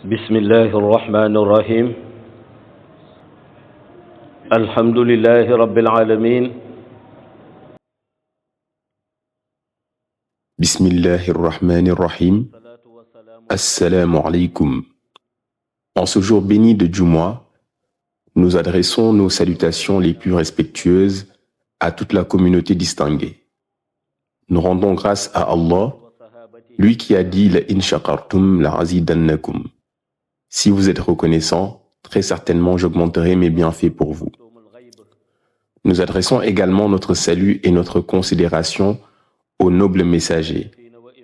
بسم الله الرحمن الرحيم الحمد لله رب العالمين Bismillahirrahmanirrahim. Assalamu alaikum. En ce jour béni de Jumu'ah, nous adressons nos salutations les plus respectueuses à toute la communauté distinguée. Nous rendons grâce à Allah, lui qui a dit la in shakartum la azidannakum. Si vous êtes reconnaissant, très certainement j'augmenterai mes bienfaits pour vous. Nous adressons également notre salut et notre considération au noble messager,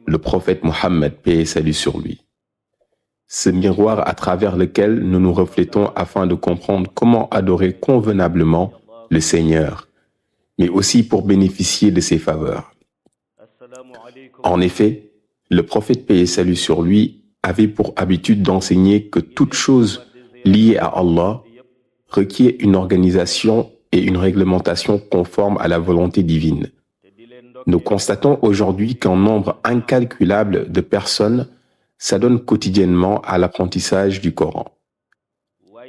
le prophète Mohammed, paix et salut sur lui. Ce miroir à travers lequel nous nous reflétons afin de comprendre comment adorer convenablement le Seigneur, mais aussi pour bénéficier de ses faveurs. En effet, le prophète, paix et salut sur lui, avait pour habitude d'enseigner que toute chose liée à Allah requiert une organisation et une réglementation conforme à la volonté divine. Nous constatons aujourd'hui qu'un nombre incalculable de personnes s'adonnent quotidiennement à l'apprentissage du Coran.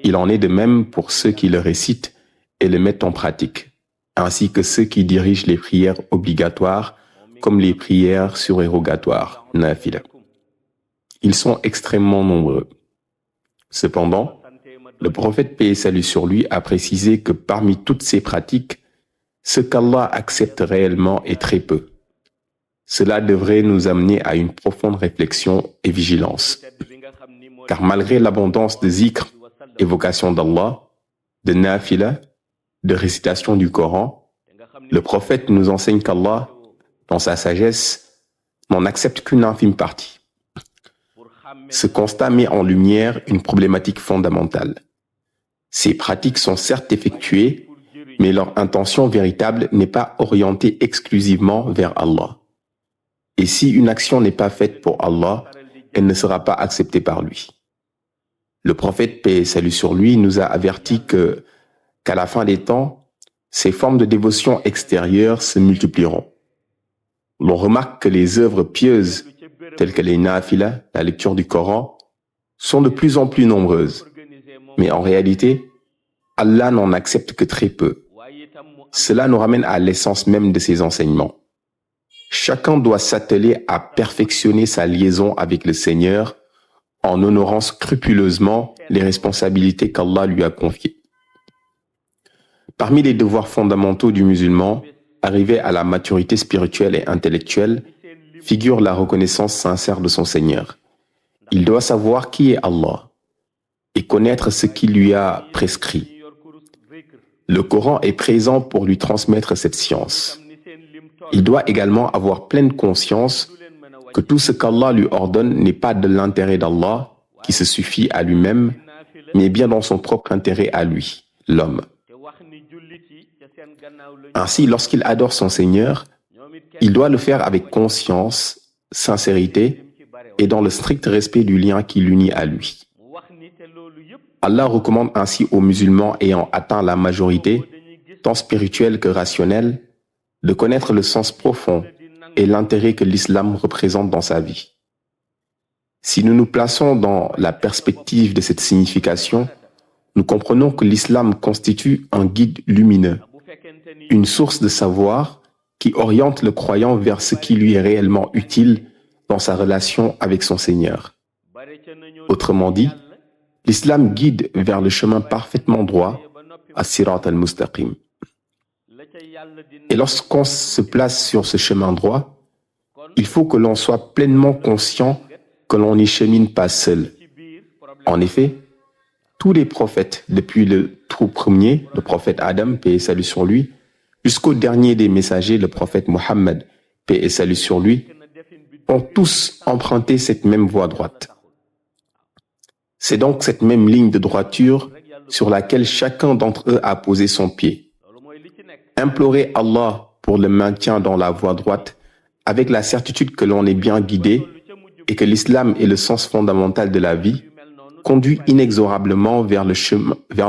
Il en est de même pour ceux qui le récitent et le mettent en pratique, ainsi que ceux qui dirigent les prières obligatoires comme les prières surérogatoires, nafila. Ils sont extrêmement nombreux. Cependant, le prophète, paix et salut sur lui, a précisé que parmi toutes ces pratiques, ce qu'Allah accepte réellement est très peu. Cela devrait nous amener à une profonde réflexion et vigilance. Car malgré l'abondance de zikr, évocation d'Allah, de nafila, de récitation du Coran, le prophète nous enseigne qu'Allah, dans sa sagesse, n'en accepte qu'une infime partie. Ce constat met en lumière une problématique fondamentale. Ces pratiques sont certes effectuées, mais leur intention véritable n'est pas orientée exclusivement vers Allah. Et si une action n'est pas faite pour Allah, elle ne sera pas acceptée par lui. Le prophète, paix et salut sur lui, nous a averti qu'à la fin des temps, ces formes de dévotion extérieure se multiplieront. L'on remarque que les œuvres pieuses, telles que les nafila, la lecture du Coran, sont de plus en plus nombreuses. Mais en réalité, Allah n'en accepte que très peu. Cela nous ramène à l'essence même de ses enseignements. Chacun doit s'atteler à perfectionner sa liaison avec le Seigneur en honorant scrupuleusement les responsabilités qu'Allah lui a confiées. Parmi les devoirs fondamentaux du musulman, arrivé à la maturité spirituelle et intellectuelle, figure la reconnaissance sincère de son Seigneur. Il doit savoir qui est Allah et connaître ce qu'il lui a prescrit. Le Coran est présent pour lui transmettre cette science. Il doit également avoir pleine conscience que tout ce qu'Allah lui ordonne n'est pas de l'intérêt d'Allah qui se suffit à lui-même, mais bien dans son propre intérêt à lui, l'homme. Ainsi, lorsqu'il adore son Seigneur, il doit le faire avec conscience, sincérité et dans le strict respect du lien qui l'unit à lui. Allah recommande ainsi aux musulmans ayant atteint la majorité, tant spirituelle que rationnelle, de connaître le sens profond et l'intérêt que l'islam représente dans sa vie. Si nous nous plaçons dans la perspective de cette signification, nous comprenons que l'islam constitue un guide lumineux, une source de savoir qui oriente le croyant vers ce qui lui est réellement utile dans sa relation avec son Seigneur. Autrement dit, l'islam guide vers le chemin parfaitement droit, as-sirat al-mustaqim. Et lorsqu'on se place sur ce chemin droit, il faut que l'on soit pleinement conscient que l'on n'y chemine pas seul. En effet, tous les prophètes, depuis le tout premier, le prophète Adam, paix et salut sur lui, jusqu'au dernier des messagers, le prophète Mohammed, paix et salut sur lui, ont tous emprunté cette même voie droite. C'est donc cette même ligne de droiture sur laquelle chacun d'entre eux a posé son pied. Implorer Allah pour le maintien dans la voie droite avec la certitude que l'on est bien guidé et que l'islam est le sens fondamental de la vie conduit inexorablement vers le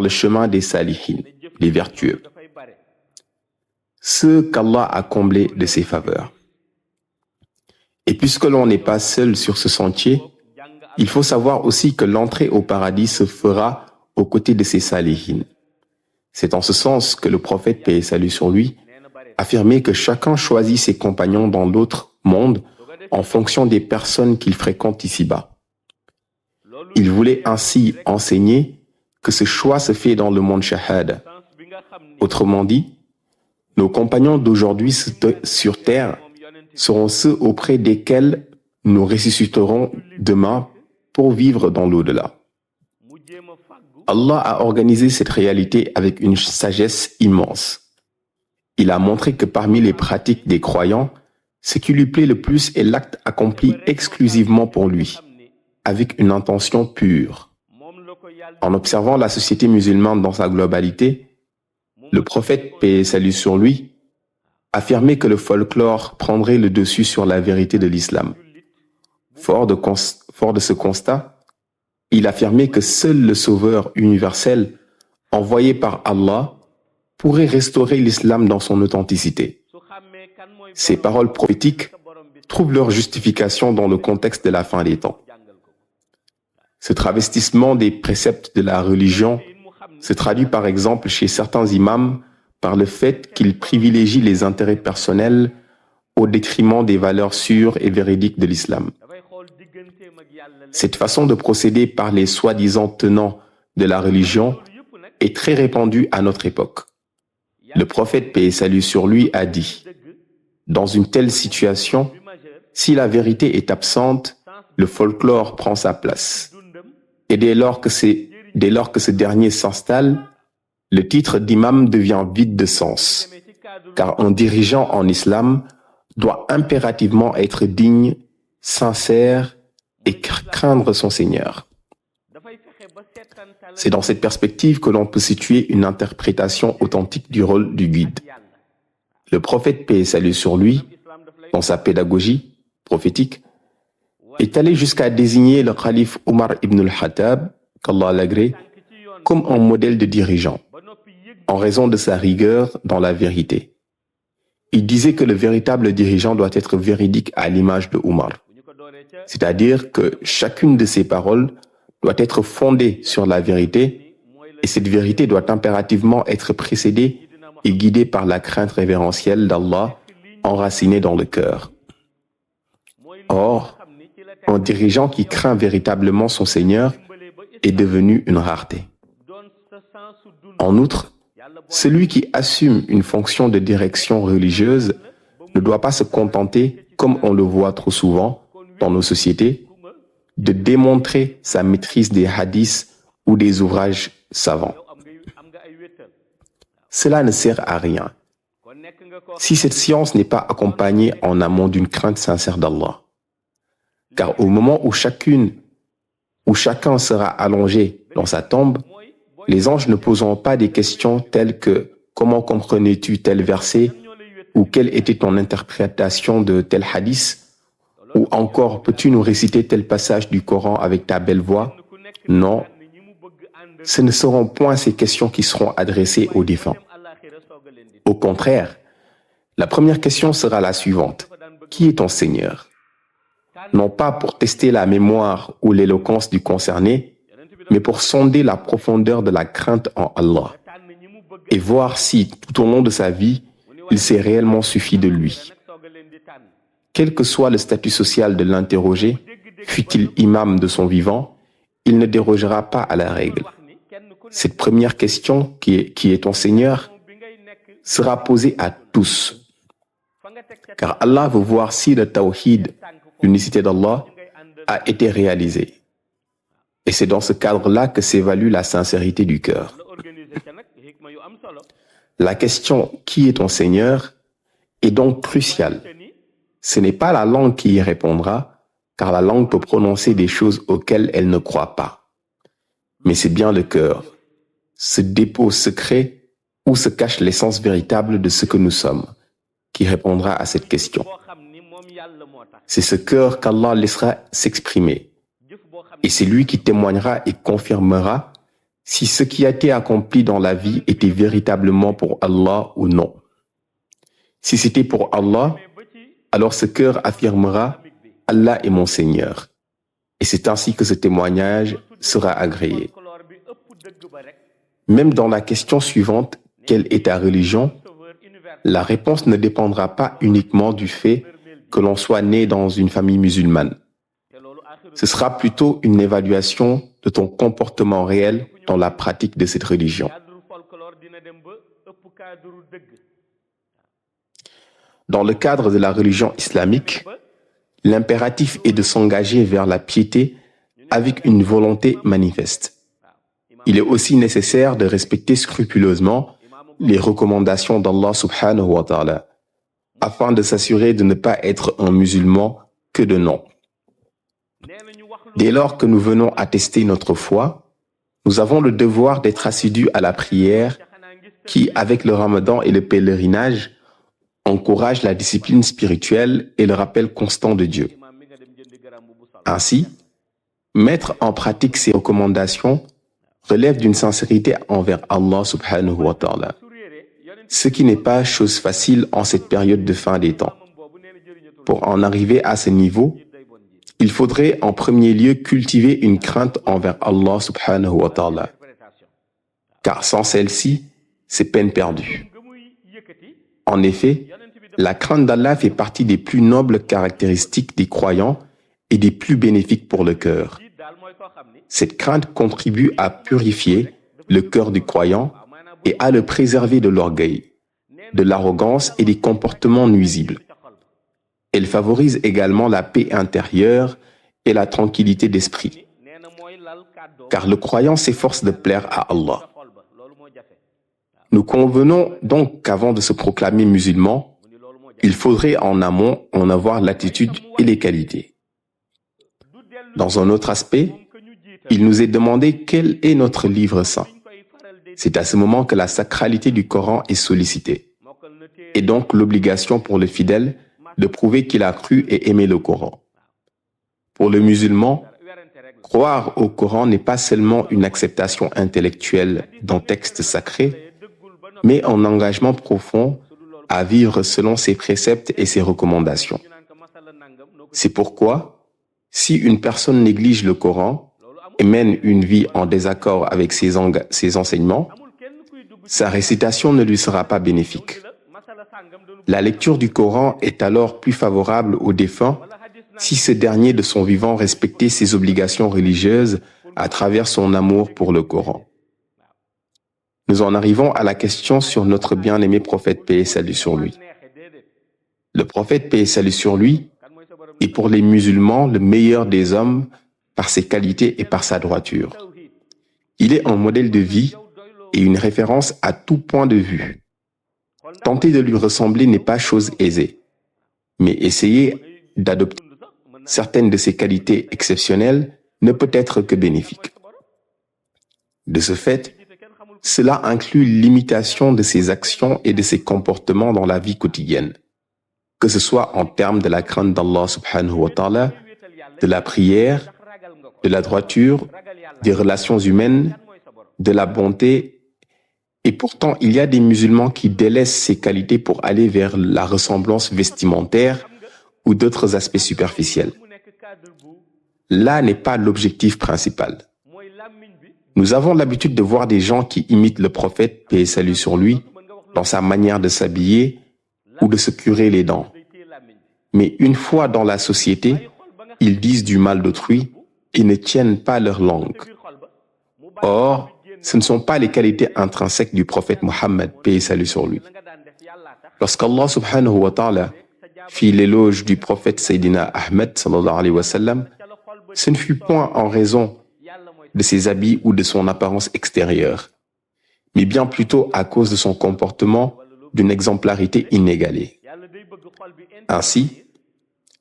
chemin des salihin, les vertueux, ceux qu'Allah a comblés de ses faveurs. Et puisque l'on n'est pas seul sur ce sentier, Il faut savoir aussi que l'entrée au paradis se fera aux côtés de ses salihines. C'est en ce sens que le prophète, paix et salut sur lui, affirmait que chacun choisit ses compagnons dans l'autre monde en fonction des personnes qu'il fréquente ici-bas. Il voulait ainsi enseigner que ce choix se fait dans le monde shahada. Autrement dit, nos compagnons d'aujourd'hui sur terre seront ceux auprès desquels nous ressusciterons demain pour vivre dans l'au-delà. Allah a organisé cette réalité avec une sagesse immense. Il a montré que parmi les pratiques des croyants, ce qui lui plaît le plus est l'acte accompli exclusivement pour lui, avec une intention pure. En observant la société musulmane dans sa globalité, le prophète, paix et salut sur lui, affirmait que le folklore prendrait le dessus sur la vérité de l'islam. Fort de ce constat, il affirmait que seul le Sauveur universel, envoyé par Allah, pourrait restaurer l'islam dans son authenticité. Ces paroles prophétiques trouvent leur justification dans le contexte de la fin des temps. Ce travestissement des préceptes de la religion se traduit par exemple chez certains imams par le fait qu'ils privilégient les intérêts personnels au détriment des valeurs sûres et véridiques de l'islam. Cette façon de procéder par les soi-disant tenants de la religion est très répandue à notre époque. Le prophète, paix et salut sur lui, a dit « Dans une telle situation, si la vérité est absente, le folklore prend sa place. Et dès lors que ce dernier s'installe, le titre d'imam devient vide de sens, car un dirigeant en islam doit impérativement être digne, sincère et craindre son Seigneur. » C'est dans cette perspective que l'on peut situer une interprétation authentique du rôle du guide. Le prophète, paix et salut sur lui, dans sa pédagogie prophétique, est allé jusqu'à désigner le calife Omar ibn al-Khattab, qu'Allah l'agrée, comme un modèle de dirigeant, en raison de sa rigueur dans la vérité. Il disait que le véritable dirigeant doit être véridique à l'image de Omar, c'est-à-dire que chacune de ses paroles doit être fondée sur la vérité et cette vérité doit impérativement être précédée et guidée par la crainte révérentielle d'Allah enracinée dans le cœur. Or, un dirigeant qui craint véritablement son Seigneur est devenu une rareté. En outre, celui qui assume une fonction de direction religieuse ne doit pas se contenter, comme on le voit trop souvent dans nos sociétés, de démontrer sa maîtrise des hadiths ou des ouvrages savants. Cela ne sert à rien si cette science n'est pas accompagnée en amont d'une crainte sincère d'Allah. Car au moment où chacun sera allongé dans sa tombe, les anges ne poseront pas des questions telles que « Comment comprenais-tu tel verset ?» ou « Quelle était ton interprétation de tel hadith ?» ou encore « Peux-tu nous réciter tel passage du Coran avec ta belle voix ?» Non, ce ne seront point ces questions qui seront adressées aux défunts. Au contraire, la première question sera la suivante. Qui est ton Seigneur? Non pas pour tester la mémoire ou l'éloquence du concerné, mais pour sonder la profondeur de la crainte en Allah et voir si, tout au long de sa vie, il s'est réellement suffi de lui. Quel que soit le statut social de l'interrogé, fût-il imam de son vivant, il ne dérogera pas à la règle. Cette première question, qui est ton Seigneur, sera posée à tous. Car Allah veut voir si le tawhid, l'unicité d'Allah, a été réalisé. Et c'est dans ce cadre-là que s'évalue la sincérité du cœur. La question « Qui est ton Seigneur ?» est donc cruciale. Ce n'est pas la langue qui y répondra, car la langue peut prononcer des choses auxquelles elle ne croit pas. Mais c'est bien le cœur, ce dépôt secret où se cache l'essence véritable de ce que nous sommes, qui répondra à cette question. C'est ce cœur qu'Allah laissera s'exprimer. Et c'est lui qui témoignera et confirmera si ce qui a été accompli dans la vie était véritablement pour Allah ou non. Si c'était pour Allah, alors ce cœur affirmera « Allah est mon Seigneur ». Et c'est ainsi que ce témoignage sera agréé. Même dans la question suivante, quelle est ta religion? La réponse ne dépendra pas uniquement du fait que l'on soit né dans une famille musulmane. Ce sera plutôt une évaluation de ton comportement réel dans la pratique de cette religion. Dans le cadre de la religion islamique, l'impératif est de s'engager vers la piété avec une volonté manifeste. Il est aussi nécessaire de respecter scrupuleusement les recommandations d'Allah subhanahu wa ta'ala, afin de s'assurer de ne pas être un musulman que de nom. Dès lors que nous venons attester notre foi, nous avons le devoir d'être assidus à la prière qui, avec le ramadan et le pèlerinage, encourage la discipline spirituelle et le rappel constant de Dieu. Ainsi, mettre en pratique ces recommandations relève d'une sincérité envers Allah subhanahu wa ta'ala, ce qui n'est pas chose facile en cette période de fin des temps. Pour en arriver à ce niveau, il faudrait en premier lieu cultiver une crainte envers Allah subhanahu wa ta'ala, car sans celle-ci, c'est peine perdue. En effet, la crainte d'Allah fait partie des plus nobles caractéristiques des croyants et des plus bénéfiques pour le cœur. Cette crainte contribue à purifier le cœur du croyant et à le préserver de l'orgueil, de l'arrogance et des comportements nuisibles. Elle favorise également la paix intérieure et la tranquillité d'esprit, car le croyant s'efforce de plaire à Allah. Nous convenons donc qu'avant de se proclamer musulman, il faudrait en amont en avoir l'attitude et les qualités. Dans un autre aspect, il nous est demandé quel est notre livre saint. C'est à ce moment que la sacralité du Coran est sollicitée, et donc l'obligation pour le fidèle de prouver qu'il a cru et aimé le Coran. Pour le musulman, croire au Coran n'est pas seulement une acceptation intellectuelle d'un texte sacré, mais un engagement profond à vivre selon ses préceptes et ses recommandations. C'est pourquoi, si une personne néglige le Coran et mène une vie en désaccord avec ses enseignements, sa récitation ne lui sera pas bénéfique. La lecture du Coran est alors plus favorable au défunt si ce dernier de son vivant respectait ses obligations religieuses à travers son amour pour le Coran. Nous en arrivons à la question sur notre bien-aimé prophète paix et salut sur lui. Le prophète paix et salut sur lui est pour les musulmans le meilleur des hommes par ses qualités et par sa droiture. Il est un modèle de vie et une référence à tout point de vue. Tenter de lui ressembler n'est pas chose aisée, mais essayer d'adopter certaines de ses qualités exceptionnelles ne peut être que bénéfique. De ce fait, cela inclut l'imitation de ses actions et de ses comportements dans la vie quotidienne, que ce soit en termes de la crainte d'Allah subhanahu wa ta'ala, de la prière, de la droiture, des relations humaines, de la bonté. Et pourtant, il y a des musulmans qui délaissent ces qualités pour aller vers la ressemblance vestimentaire ou d'autres aspects superficiels. Là n'est pas l'objectif principal. Nous avons l'habitude de voir des gens qui imitent le prophète, paix et salut sur lui, dans sa manière de s'habiller ou de se curer les dents. Mais une fois dans la société, ils disent du mal d'autrui et ne tiennent pas leur langue. Or, ce ne sont pas les qualités intrinsèques du prophète Mohammed, paix et salut sur lui. Lorsqu'Allah subhanahu wa ta'ala fit l'éloge du prophète Sayyidina Ahmed sallallahu alayhi wa sallam, ce ne fut point en raison de ses habits ou de son apparence extérieure, mais bien plutôt à cause de son comportement d'une exemplarité inégalée. Ainsi,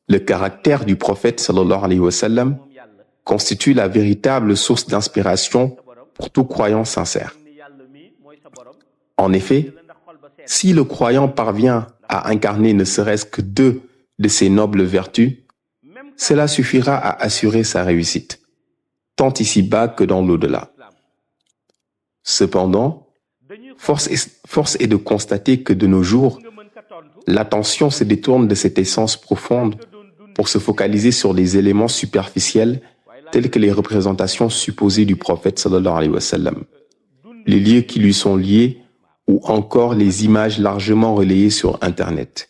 le caractère du prophète sallallahu alayhi wa sallam constitue la véritable source d'inspiration pour tout croyant sincère. En effet, si le croyant parvient à incarner ne serait-ce que 2 de ces nobles vertus, cela suffira à assurer sa réussite, tant ici-bas que dans l'au-delà. Cependant, force est de constater que de nos jours, l'attention se détourne de cette essence profonde pour se focaliser sur les éléments superficiels telles que les représentations supposées du prophète sallallahu alayhi wa sallam, les lieux qui lui sont liés ou encore les images largement relayées sur Internet.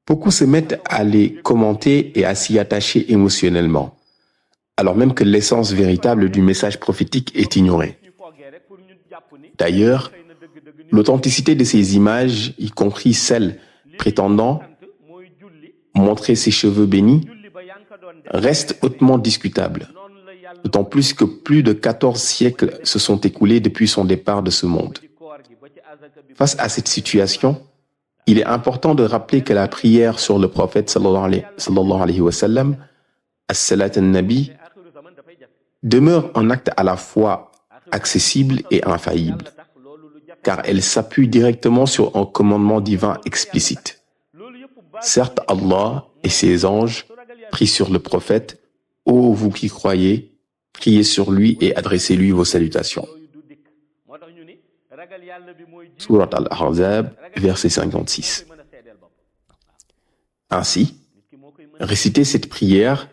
Beaucoup se mettent à les commenter et à s'y attacher émotionnellement, alors même que l'essence véritable du message prophétique est ignorée. D'ailleurs, l'authenticité de ces images, y compris celles prétendant montrer ses cheveux bénis, reste hautement discutable, d'autant plus que plus de 14 siècles se sont écoulés depuis son départ de ce monde. Face à cette situation, il est important de rappeler que la prière sur le prophète sallallahu alayhi wa sallam, as-salat al-nabi, demeure un acte à la fois accessible et infaillible, car elle s'appuie directement sur un commandement divin explicite. Certes, Allah et ses anges prient sur le prophète, « Ô vous qui croyez, priez sur lui et adressez-lui vos salutations. » Surat Al-Ahzab, verset 56. Ainsi, réciter cette prière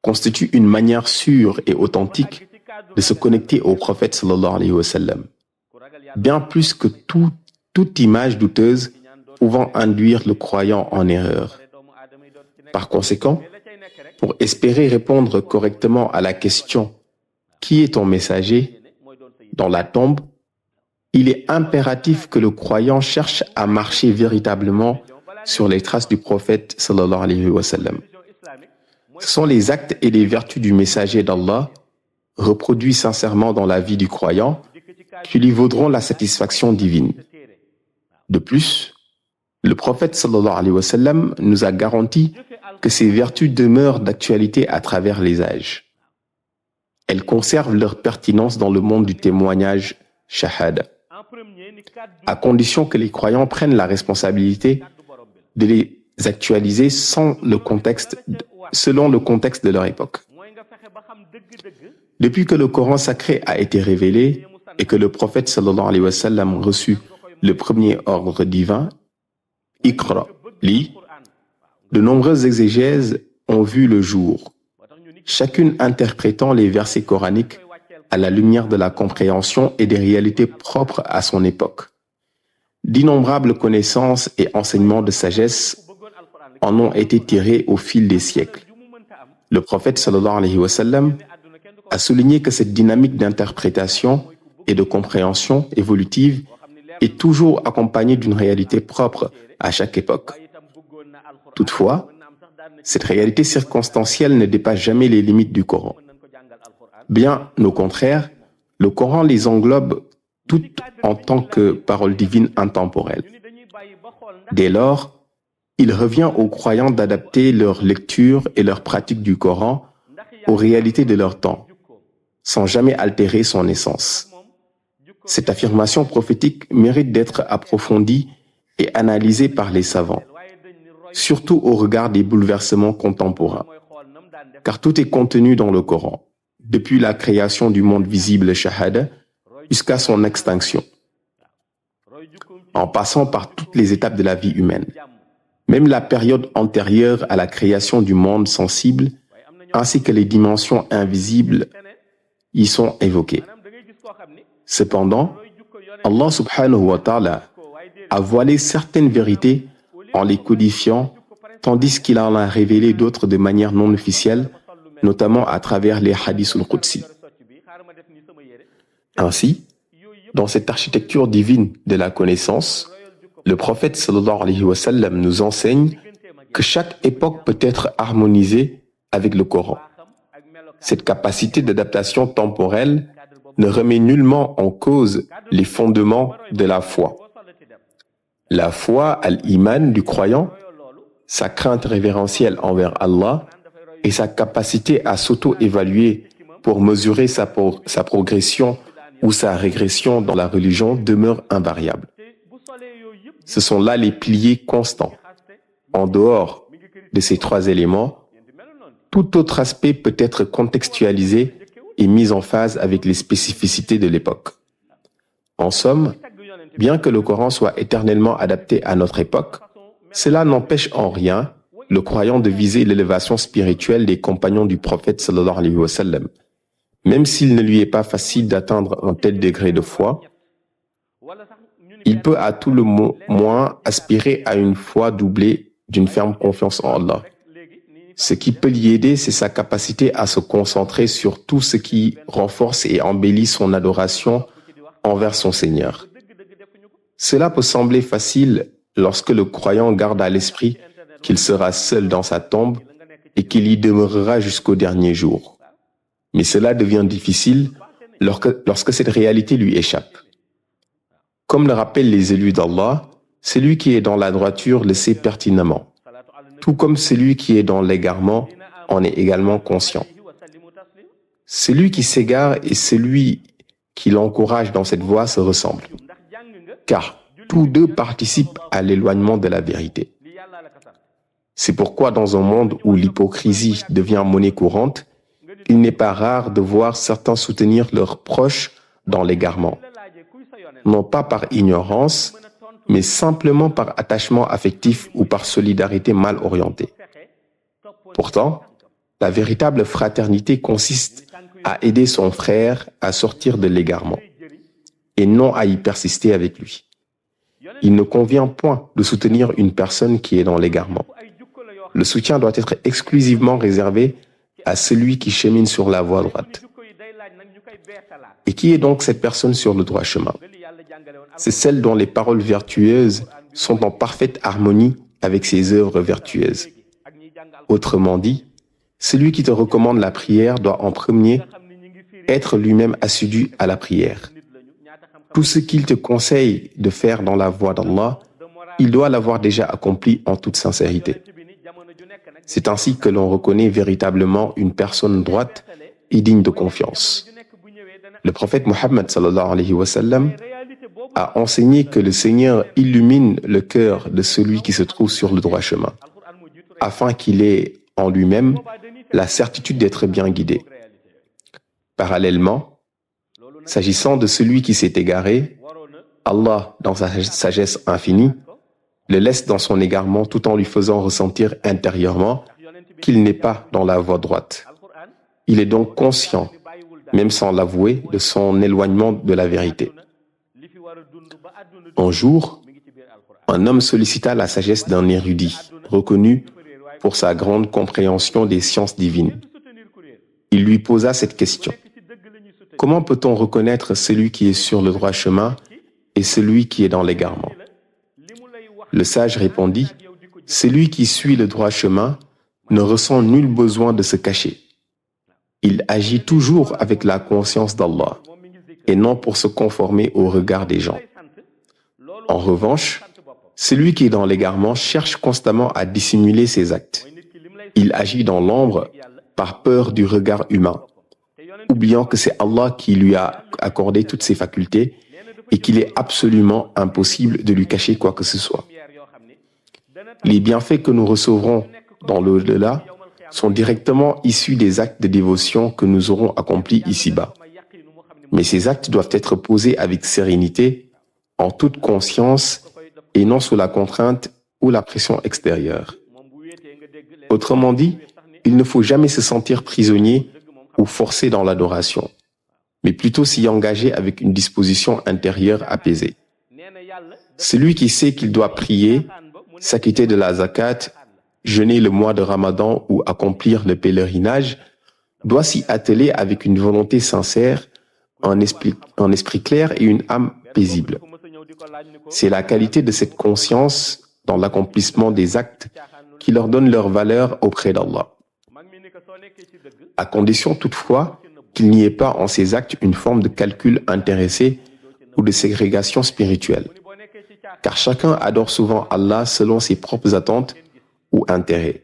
constitue une manière sûre et authentique de se connecter au prophète sallallahu alayhi wa sallam, bien plus que toute image douteuse pouvant induire le croyant en erreur. Par conséquent, pour espérer répondre correctement à la question « Qui est ton messager ?» dans la tombe, il est impératif que le croyant cherche à marcher véritablement sur les traces du prophète sallallahu alayhi wa sallam. Ce sont les actes et les vertus du messager d'Allah, reproduits sincèrement dans la vie du croyant, qui lui vaudront la satisfaction divine. De plus, le prophète sallallahu alayhi wa sallam nous a garanti que ces vertus demeurent d'actualité à travers les âges. Elles conservent leur pertinence dans le monde du témoignage shahada, à condition que les croyants prennent la responsabilité de les actualiser selon le contexte de leur époque. Depuis que le Coran sacré a été révélé et que le prophète sallallahu alayhi wa sallam reçut le premier ordre divin, Iqra, lis, de nombreuses exégèses ont vu le jour, chacune interprétant les versets coraniques à la lumière de la compréhension et des réalités propres à son époque. D'innombrables connaissances et enseignements de sagesse en ont été tirés au fil des siècles. Le prophète sallallahu alayhi wa sallam a souligné que cette dynamique d'interprétation et de compréhension évolutive est toujours accompagnée d'une réalité propre à chaque époque. Toutefois, cette réalité circonstancielle ne dépasse jamais les limites du Coran. Bien au contraire, le Coran les englobe toutes en tant que parole divine intemporelle. Dès lors, il revient aux croyants d'adapter leur lecture et leur pratique du Coran aux réalités de leur temps, sans jamais altérer son essence. Cette affirmation prophétique mérite d'être approfondie et analysée par les savants, surtout au regard des bouleversements contemporains, car tout est contenu dans le Coran, depuis la création du monde visible shahada jusqu'à son extinction, en passant par toutes les étapes de la vie humaine. Même la période antérieure à la création du monde sensible, ainsi que les dimensions invisibles, y sont évoquées. Cependant, Allah subhanahu wa ta'ala a voilé certaines vérités en les codifiant, tandis qu'il en a révélé d'autres de manière non officielle, notamment à travers les hadiths al-Qudsi. Ainsi, dans cette architecture divine de la connaissance, le prophète sallallahu alayhi wa sallam nous enseigne que chaque époque peut être harmonisée avec le Coran. Cette capacité d'adaptation temporelle ne remet nullement en cause les fondements de la foi. La foi, al-iman du croyant, sa crainte révérentielle envers Allah et sa capacité à s'auto-évaluer pour mesurer sa progression ou sa régression dans la religion demeurent invariables. Ce sont là les piliers constants. En dehors de ces trois éléments, tout autre aspect peut être contextualisé et mis en phase avec les spécificités de l'époque. En somme, bien que le Coran soit éternellement adapté à notre époque, cela n'empêche en rien le croyant de viser l'élévation spirituelle des compagnons du prophète sallallahu alayhi wa sallam. Même s'il ne lui est pas facile d'atteindre un tel degré de foi, il peut à tout le moins aspirer à une foi doublée d'une ferme confiance en Allah. Ce qui peut l'y aider, c'est sa capacité à se concentrer sur tout ce qui renforce et embellit son adoration envers son Seigneur. Cela peut sembler facile lorsque le croyant garde à l'esprit qu'il sera seul dans sa tombe et qu'il y demeurera jusqu'au dernier jour. Mais cela devient difficile lorsque cette réalité lui échappe. Comme le rappellent les élus d'Allah, celui qui est dans la droiture le sait pertinemment, tout comme celui qui est dans l'égarement en est également conscient. Celui qui s'égare et celui qui l'encourage dans cette voie se ressemblent, car tous deux participent à l'éloignement de la vérité. C'est pourquoi dans un monde où l'hypocrisie devient monnaie courante, il n'est pas rare de voir certains soutenir leurs proches dans l'égarement, non pas par ignorance, mais simplement par attachement affectif ou par solidarité mal orientée. Pourtant, la véritable fraternité consiste à aider son frère à sortir de l'égarement, et non à y persister avec lui. Il ne convient point de soutenir une personne qui est dans l'égarement. Le soutien doit être exclusivement réservé à celui qui chemine sur la voie droite. Et qui est donc cette personne sur le droit chemin? C'est celle dont les paroles vertueuses sont en parfaite harmonie avec ses œuvres vertueuses. Autrement dit, celui qui te recommande la prière doit en premier être lui-même assidu à la prière. Tout ce qu'il te conseille de faire dans la voie d'Allah, il doit l'avoir déjà accompli en toute sincérité. C'est ainsi que l'on reconnaît véritablement une personne droite et digne de confiance. Le prophète Mohammed sallallahu alayhi wa sallam a enseigné que le Seigneur illumine le cœur de celui qui se trouve sur le droit chemin, afin qu'il ait en lui-même la certitude d'être bien guidé. Parallèlement, s'agissant de celui qui s'est égaré, Allah, dans sa sagesse infinie, le laisse dans son égarement tout en lui faisant ressentir intérieurement qu'il n'est pas dans la voie droite. Il est donc conscient, même sans l'avouer, de son éloignement de la vérité. Un jour, un homme sollicita la sagesse d'un érudit, reconnu pour sa grande compréhension des sciences divines. Il lui posa cette question. Comment peut-on reconnaître celui qui est sur le droit chemin et celui qui est dans l'égarement? Le sage répondit, celui qui suit le droit chemin ne ressent nul besoin de se cacher. Il agit toujours avec la conscience d'Allah et non pour se conformer au regard des gens. En revanche, celui qui est dans l'égarement cherche constamment à dissimuler ses actes. Il agit dans l'ombre par peur du regard humain, oubliant que c'est Allah qui lui a accordé toutes ses facultés et qu'il est absolument impossible de lui cacher quoi que ce soit. Les bienfaits que nous recevrons dans l'au-delà sont directement issus des actes de dévotion que nous aurons accomplis ici-bas. Mais ces actes doivent être posés avec sérénité, en toute conscience et non sous la contrainte ou la pression extérieure. Autrement dit, il ne faut jamais se sentir prisonnier ou forcé dans l'adoration, mais plutôt s'y engager avec une disposition intérieure apaisée. Celui qui sait qu'il doit prier, s'acquitter de la zakat, jeûner le mois de Ramadan ou accomplir le pèlerinage, doit s'y atteler avec une volonté sincère, un esprit clair et une âme paisible. C'est la qualité de cette conscience dans l'accomplissement des actes qui leur donne leur valeur auprès d'Allah. À condition toutefois qu'il n'y ait pas en ces actes une forme de calcul intéressé ou de ségrégation spirituelle. Car chacun adore souvent Allah selon ses propres attentes ou intérêts.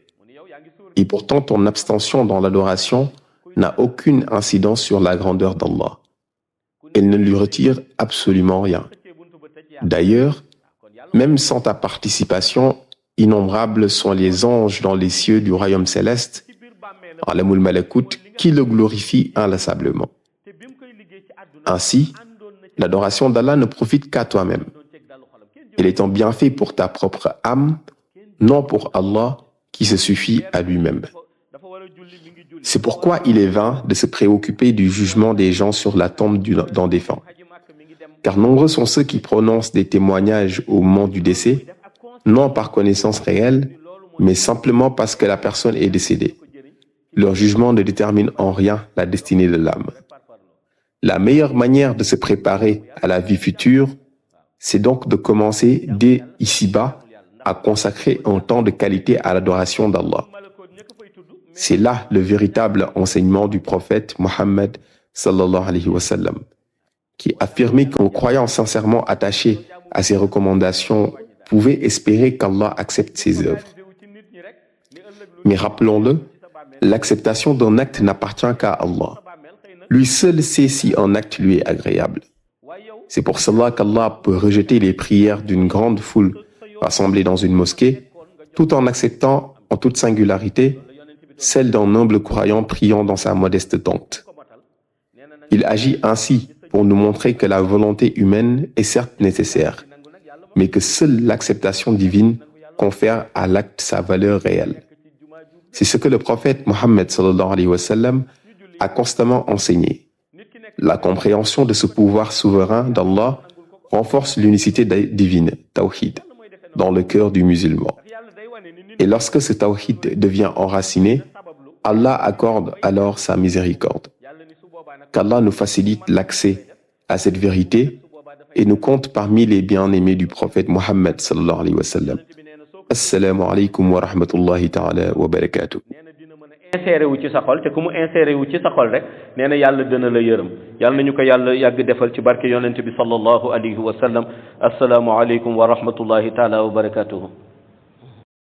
Et pourtant, ton abstention dans l'adoration n'a aucune incidence sur la grandeur d'Allah. Elle ne lui retire absolument rien. D'ailleurs, même sans ta participation, innombrables sont les anges dans les cieux du royaume céleste, Alamul Malakut, qui le glorifient inlassablement. Ainsi, l'adoration d'Allah ne profite qu'à toi-même. Elle est un bienfait pour ta propre âme, non pour Allah qui se suffit à lui-même. C'est pourquoi il est vain de se préoccuper du jugement des gens sur la tombe d'un défunt. Car nombreux sont ceux qui prononcent des témoignages au moment du décès, non par connaissance réelle, mais simplement parce que la personne est décédée. Leur jugement ne détermine en rien la destinée de l'âme. La meilleure manière de se préparer à la vie future, c'est donc de commencer dès ici-bas à consacrer un temps de qualité à l'adoration d'Allah. C'est là le véritable enseignement du prophète Mohammed sallallahu alayhi wa sallam, qui affirmait qu'en croyant sincèrement attaché à ses recommandations, pouvait espérer qu'Allah accepte ses œuvres. Mais rappelons-le, l'acceptation d'un acte n'appartient qu'à Allah. Lui seul sait si un acte lui est agréable. C'est pour cela qu'Allah peut rejeter les prières d'une grande foule rassemblée dans une mosquée, tout en acceptant en toute singularité celle d'un humble croyant priant dans sa modeste tente. Il agit ainsi pour nous montrer que la volonté humaine est certes nécessaire, mais que seule l'acceptation divine confère à l'acte sa valeur réelle. C'est ce que le prophète Mohammed sallallahu alayhi wa sallam a constamment enseigné. La compréhension de ce pouvoir souverain d'Allah renforce l'unicité divine, tawhid, dans le cœur du musulman. Et lorsque ce tawhid devient enraciné, Allah accorde alors sa miséricorde. Qu'Allah nous facilite l'accès à cette vérité et nous compte parmi les bien-aimés du prophète Mohammed sallallahu alayhi wa sallam. Assalamu alaikum wa rahmatullahi ta'ala wa barakatuh. inséré wu ci sa xol te ku mu inséré wu ci sa xol rek nee na yàlla dina la yërëm yàlla nañu ko yàlla yàgg defal ci barke yonent bi sallallahu alayhi wa sallam. Assalaamu aleykum wa rahmatullahi taala wa barakatuhu.